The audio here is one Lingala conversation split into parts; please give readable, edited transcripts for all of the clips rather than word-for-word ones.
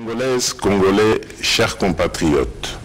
Congolaises, Congolais, chers compatriotes,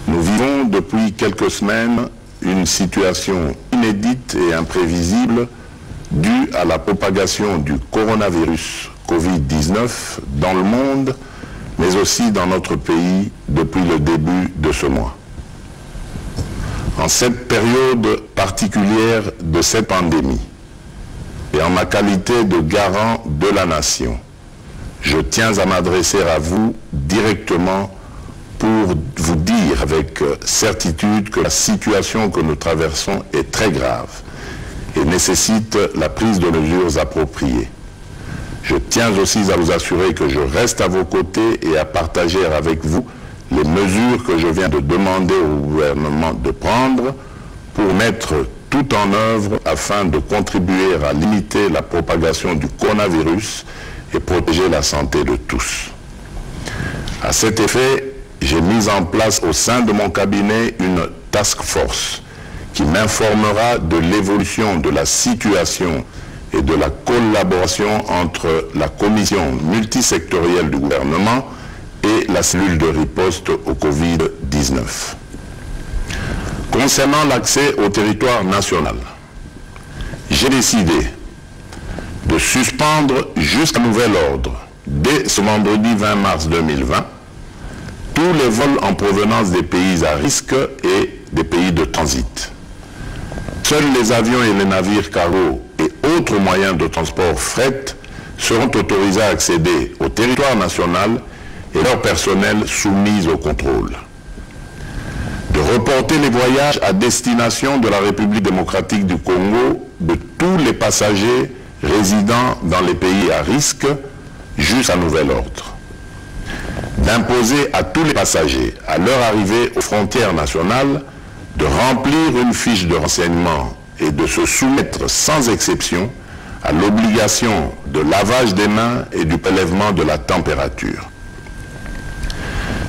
nous vivons depuis quelques semaines une situation inédite et imprévisible due à la propagation du coronavirus Covid-19 dans le monde, mais aussi dans notre pays depuis le début de ce mois. En cette période particulière de cette pandémie, et en ma qualité de garant de la nation, je tiens à m'adresser à vous directement pour vous dire avec certitude que la situation que nous traversons est très grave et nécessite la prise de mesures appropriées. Je tiens aussi à vous assurer que je reste à vos côtés et à partager avec vous les mesures que je viens de demander au gouvernement de prendre pour mettre tout en œuvre afin de contribuer à limiter la propagation du coronavirus et protéger la santé de tous. À cet effet, j'ai mis en place au sein de mon cabinet une task force qui m'informera de l'évolution de la situation et de la collaboration entre la commission multisectorielle du gouvernement et la cellule de riposte au Covid-19. Concernant l'accès au territoire national, j'ai décidé de suspendre jusqu'à nouvel ordre, dès ce vendredi 20 mars 2020, tous les vols en provenance des pays à risque et des pays de transit. Seuls les avions et les navires cargo et autres moyens de transport fret seront autorisés à accéder au territoire national et leur personnel soumis au contrôle. De reporter les voyages à destination de la République démocratique du Congo de tous les passagers résidant dans les pays à risque jusqu'à nouvel ordre. D'imposer à tous les passagers, à leur arrivée aux frontières nationales, de remplir une fiche de renseignement et de se soumettre sans exception à l'obligation de lavage des mains et du prélèvement de la température.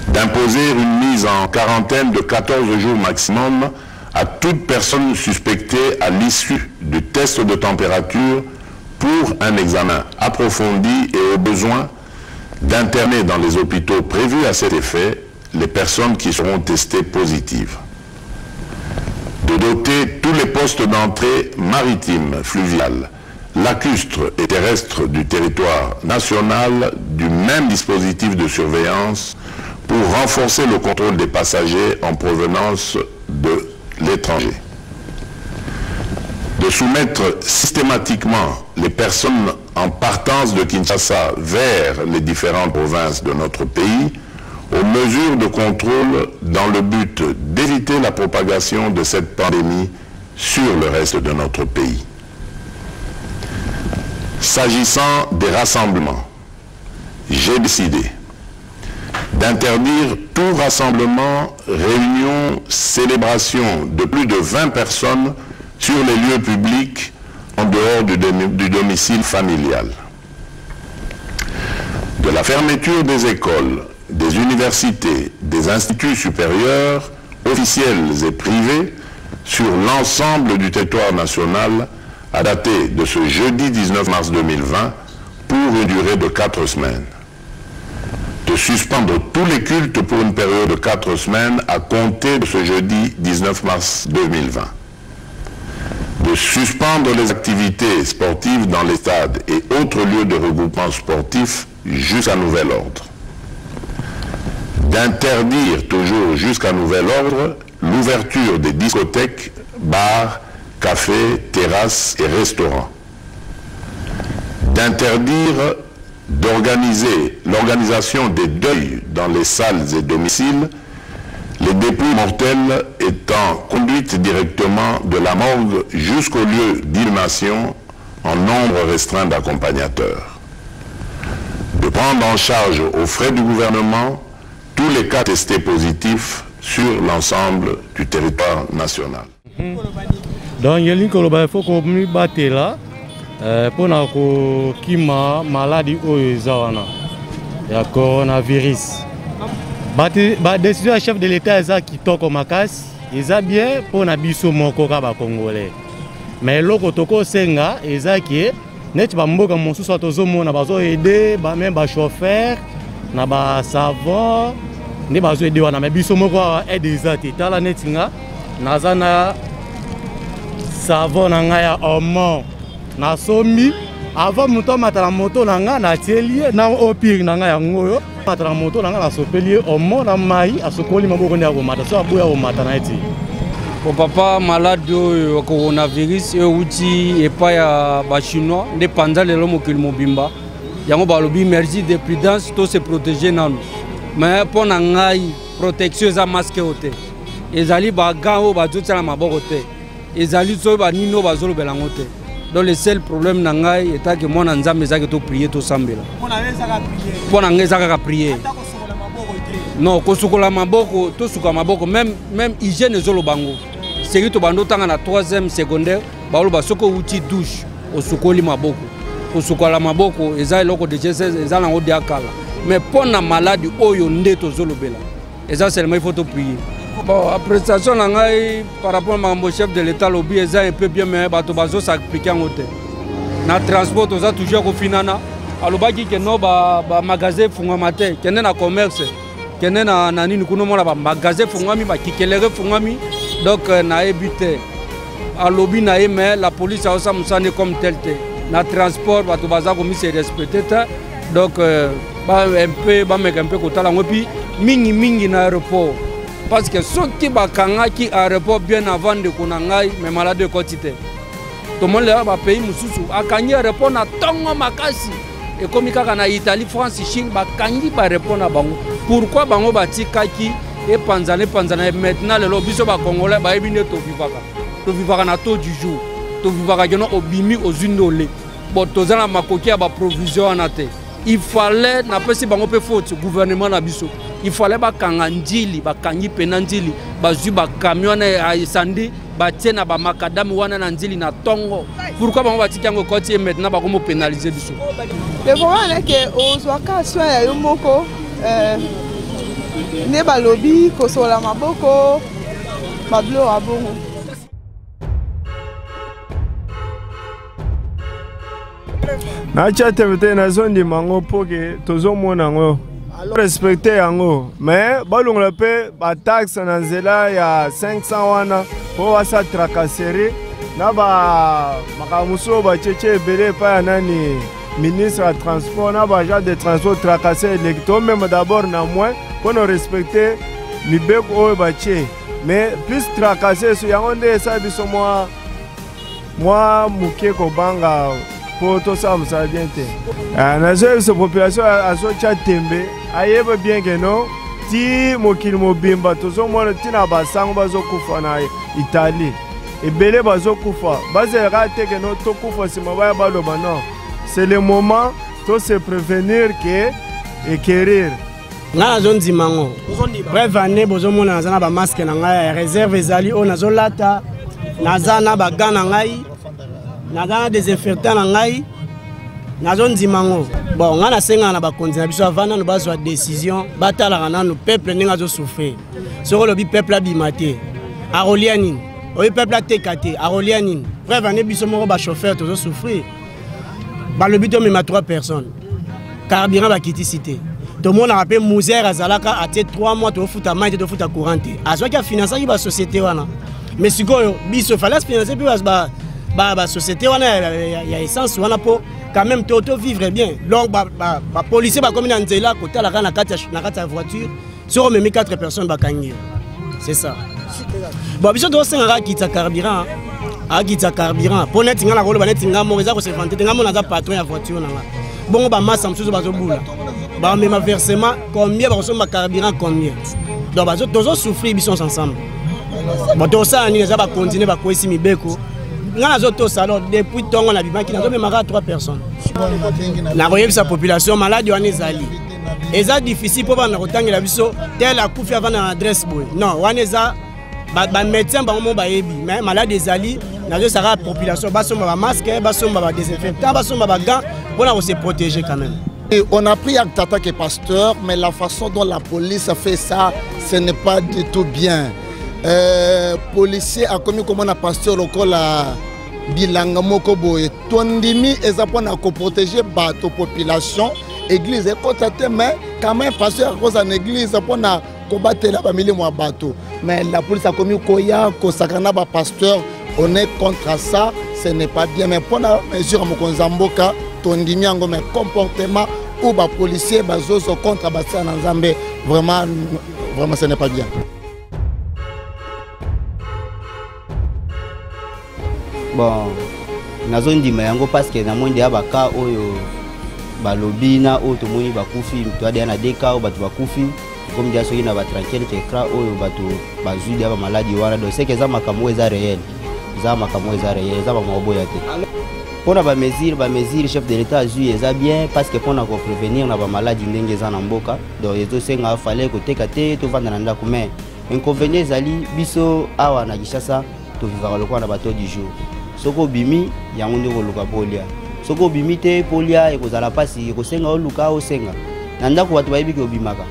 D'imposer une mise en quarantaine de 14 jours maximum à toute personne suspectée à l'issue du test de température pour un examen approfondi et au besoin d'interner dans les hôpitaux prévus à cet effet les personnes qui seront testées positives. De doter tous les postes d'entrée maritimes, fluviales, lacustres et terrestres du territoire national du même dispositif de surveillance pour renforcer le contrôle des passagers en provenance de l'étranger. De soumettre systématiquement les personnes en partance de Kinshasa vers les différentes provinces de notre pays aux mesures de contrôle dans le but d'éviter la propagation de cette pandémie sur le reste de notre pays. S'agissant des rassemblements, j'ai décidé d'interdire tout rassemblement, réunion, célébration de plus de 20 personnes sur les lieux publics en dehors du domicile familial. De la fermeture des écoles, des universités, des instituts supérieurs, officiels et privés, sur l'ensemble du territoire national à dater de ce jeudi 19 mars 2020 pour une durée de 4 semaines. De suspendre tous les cultes pour une période de 4 semaines à compter de ce jeudi 19 mars 2020. De suspendre les activités sportives dans les stades et autres lieux de regroupement sportif jusqu'à nouvel ordre. D'interdire toujours jusqu'à nouvel ordre l'ouverture des discothèques, bars, cafés, terrasses et restaurants. D'interdire d'organiser l'organisation des deuils dans les salles et domiciles, les dépouilles mortelles étant conduites directement de la morgue jusqu'au lieu d'inhumation en nombre restreint d'accompagnateurs. De prendre en charge aux frais du gouvernement tous les cas testés positifs sur l'ensemble du territoire national. Donc, il faut qu'on me batte là pour la maladie au coronavirus. La décision du chef de l'État qui toque au Makas, il a bien pour la biso moko congolais. Mais l'autre toko senga, il a qui net ba mboka mosusu atozomona bazo aider ba même ba chauffeur na ba savon ne bazo aider wana mais biso moko aide ezate tala netinga nazana savon na nga ya omo na somi avant muto matala moto na nga na tielie na opir na nga ya ngoyo matala moto na nga na sopelie omo na mai asokoli maboko ndia ko mata so aboya ko mata na eti Pour papa malade au coronavirus et outil et pas ya ba chinois ne pendant les lomo qu'il mobimba yango ba lobi merci de prudence to se protéger nanu mais pour na ngai protection za masque ote ezali ba gants o ba zotala maboko te ezali so ba nino ba zolo belango te donc le seul problème na ngai est que moi na nzambe ezaki to prier to sambela pour na ngai zaka prier non kosukola maboko to suka maboko même hygiène zolo bango c'est to bando tanga na 3e secondaire ba lo ba soko uti douche osukoli maboko kosukola maboko eza eloko de Jesus eza na ngodi akala mais pour na maladie oyo nde to zolo bela eza seulement il faut to prier. Bon, la prestation par rapport au chef de l'État, lobby est un peu bien, mais bato bazo s'appliquer en hôtel. Na transport, on a toujours au finana. Alors baki que no ba magasin fungamaté, que na commerce, que na nani nous connaissons la magasin fungami, ba kikelere fungami, donc na évité. À lobby na mais la police a aussi musane comme tel tel. Na transport, bato baza comme se respecter, donc ba un peu ba mec un peu kotala ngopi mingi na aéroport. Parce que ceux qui bakanga qui aéroport bien avant de konangai mais malade de quantité. Tout le monde là ba pays mususu akangi aéroport na tongo makasi et comme kaka na Italie, France, Chine bakangi ba répondre à bango. Pourquoi bango batika ki et panzane maintenant le biso ba congolais ba ebine to vivaka na taux du jour. To vivaka geno obimi aux indolé. Bon tozana makoki ya ba provision anate. Il fallait na pesi bango pe faute gouvernement na biso. Il fallait bakanga njili bakangi pena njili bazui ba camion na isandi ba tiena ba makadami wana na njili na tongo. Pourquoi bango batiki yango koti et maintenant ba komo pénaliser biso. Le problème est que ozwaka soin ya yo moko ne ba lobby kosola maboko bablo abongo. Na chatevete na zone mango poke tozo mona ngo respecter yango mais balongola pe ba taxe na nzela ya 500 wana po wasa tracasserie na ba makamuso ba cheche bele pa nani ministre à transport na ba agent de transport tracasser l'électo même d'abord na moins pour nous respecter mibeko o ba che mais plus tracasser so yango nde sa biso moi muke ko banga pour tout ça, ça vient. La population a tembe, ayebe bien que non, ti mokil mobimba, tout le monde tina basang bazo kufa na Italie. Et belé bazo kufa, bazé rate que non to kufa si mabaya balo non. C'est le moment de se prévenir que et guérir. Na zone dimango. Bref année bozo mona na ba masque na ngai réserve ezali o na zolata na zana ba gana ngai. Naga désinfectant na ngai na zone dimango bon ngana senga na ba kontina biso avant na bazwa décision batala na no peuple ninga zo souffrir soko lobi peuple abimate a rolianine oyi peuple atekate a rolianine bref ane biso moko ba chauffeur to zo souffrir ba lobi to mema 3 personnes carburant ba kiti cité to mona rappel Mouzer azalaka até 3 mois to futa main to futa courante azwa ki financer ki ba société wana mais sikoyo biso fallait financer puis ba société wana ya essence wana po quand même to vivre bien donc ba policier ba comme na nzela kota la na kati voiture sur même 4 personnes ba kangi c'est ça bon biso to senga kitsa carburant a kitsa carburant po net ngala ko ba net ngamo eza ko se vante ngamo na za patron ya voiture na bon ba massa msuzo ba zo bula ba même versement combien ba resomba carburant combien donc ba zo tozo souffrir biso ensemble bon to ça ni za ba continuer ba ko isi mibeko. Alors, depuis ton on a vu qu'il y a 3 personnes. La population malade et c'est difficile pour nous retenir la vie tel a coupé avant l'adresse. Non, on est un médecin mais malade des alliés, la population va masque, va désinfectant, va gants pour se protéger quand même. Et on a pris acte d'attaque pasteur, mais la façon dont la police a fait ça, ce n'est pas du tout bien. Policier a commis comme un pasteur au col à bilanga moko boye tondimi eza pona ko protéger bato population église constaté mais quand même pasteur à cause en église pour na combattre la famille moi bateau mais la police a commis koya ko sakana ba pasteur on est contre ça ce n'est pas bien mais pour la mesure mo konzamboka tondimi ngo mais comportement ou ba policier bazoso contre basa na Nzambe vraiment ce n'est pas bien. Bon nazo ndima yango parce que na monde ya baka oyo balobi na oyo tomoni bakufi to ade na deka o batu bakufi comme dia soki na ba tranquille ke kra oyo batu bazui dia ba maladie wana donc c'est que za makambo eza réel za makambo eza réel za ba maboya te pona ba mesure chef de l'état azui eza bien parce que pona ko prévenir na ba maladie ndenge za na mboka donc ezo senga fallait ko teka te to vanda na ndako mais inconvénient ezali biso awa na Kinshasa to vivaka lokwa na bato du jour soko bimi yango ndeko luka polia soko bimi te polia ekozala pasi ekosenga oluka osenga na ndako bato bayebi ke obimaka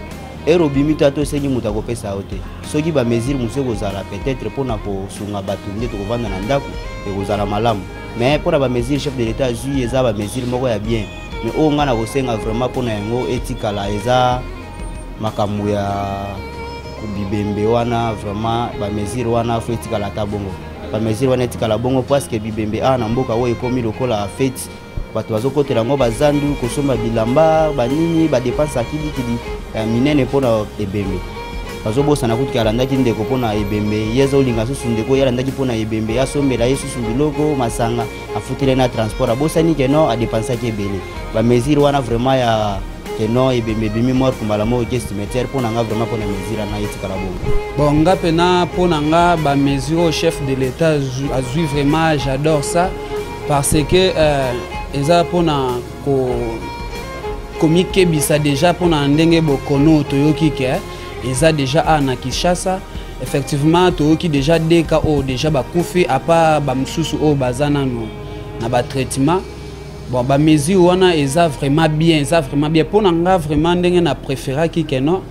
ero bimi to ato sengi muta kopesa ote soki ba mesure muso ekozala peut-être pona ko sunga bato nde to kovanda na ndako ekozala malamu mais pona ba mesure chef de l'état zui eza ba mesure moko ya bien mais o ngana kosenga vraiment pona yango etikala eza makambo ya kubibembe wana vraiment ba mesure wana fo etikala ta bongo ba mesure wana etikala bongo parce que bibembe na mboka wo ekomi lokola fête bato bazokotela ngo bazandu kosomba bilamba banini ba dépense akili minene pona ebembe bazobosa na kutika landaki ndeko pona ebembe yezo linga susu ndeko yala ndaki pona ebembe asombela yesusu biloko masanga afutile na transport abosani ke no a dépense ki ebele ba mesure wana vraiment ya que non et bimi mort pour malamo au cimetière pour nanga vraiment pour la mesure na yetika la bongo bon nga pena pour nanga ba mesure au chef de l'état azui vraiment j'adore ça parce que eza pour na ko komike bisa déjà pour na ndenge bokono toyoki ke eza déjà na Kinshasa effectivement toyoki déjà des cas o déjà bakufi apa ba msusu o bazana no na ba traitement. Bon, bah mesure wana eza vraiment bien pour nanga vraiment ndenge na préféra ki keno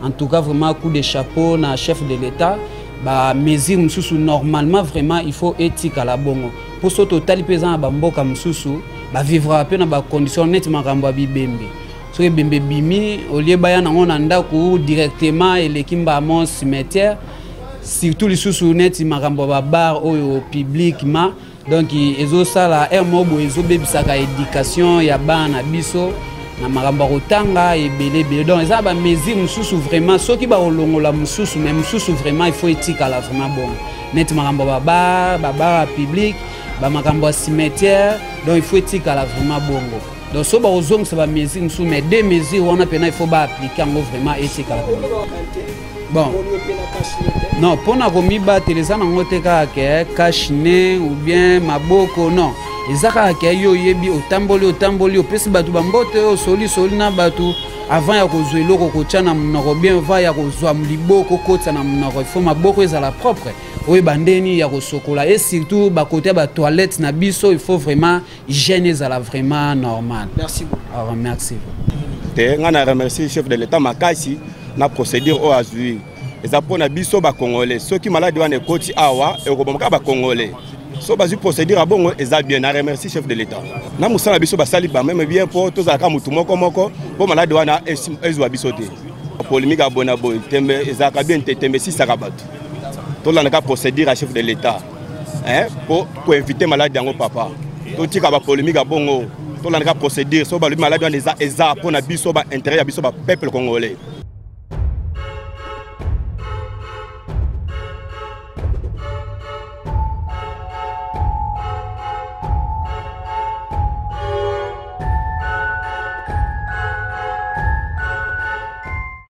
en tout cas vraiment coup de chapeau na chef de l'état bah mesure msusu normalement vraiment il faut éthique à la bongo pour ce total pesant ba mboka msusu ba vivre peu na ba condition net makambo bibembe so bembe bimi au lieu ba yana ngona ndako directement elekimba mon cimetière surtout les sous net makambo ba bar au publiquement. Donc ezo sala mobo ezo bebisaka éducation ya bana biso na makambo kotanga ebele donc eza ba mesure mususu vraiment soki ba olongola mususu mais mususu vraiment il faut éthique à la vraiment bon net makambo ba public ba makambo cimetière donc il faut éthique à la vraiment bongo donc so ba ozong ça ba mesure mususu mais deux mesures on a pena il faut ba appliquer en vraiment éthique à la bon non pour na komi ba teleza na ngote ka ke kashine ou bien maboko non ezaka ke yo yebi otamboli opesi batu bambote o soli na batu avant ya kozwe loko kochana mnoko bien va ya kozwa mliboko kotsa na mnoko il faut maboko ezala propre oye bandeni ya kosokola et surtout ba côté ba toilette na biso il faut vraiment hygiène ezala vraiment normal. Merci beaucoup. Alors merci. Te ngana remercier chef de l'état makasi na procédure au azui eza pona biso ba congolais ceux qui malade wana ekoti awa ekobomaka ba congolais so bazui procédure a bongo eza bien na remercier chef de l'état na musala biso basali ba même bien pour tozalaka mutu moko po malade wana ezwa biso te polémique abona boy tembe ezaka bien tembe si saka bato tolanda procédure à chef de l'état pour éviter malade yango papa totika ba polémique abongo tolanda procédure so ba malade wana eza pona biso ba intérêt ya biso ba peuple congolais.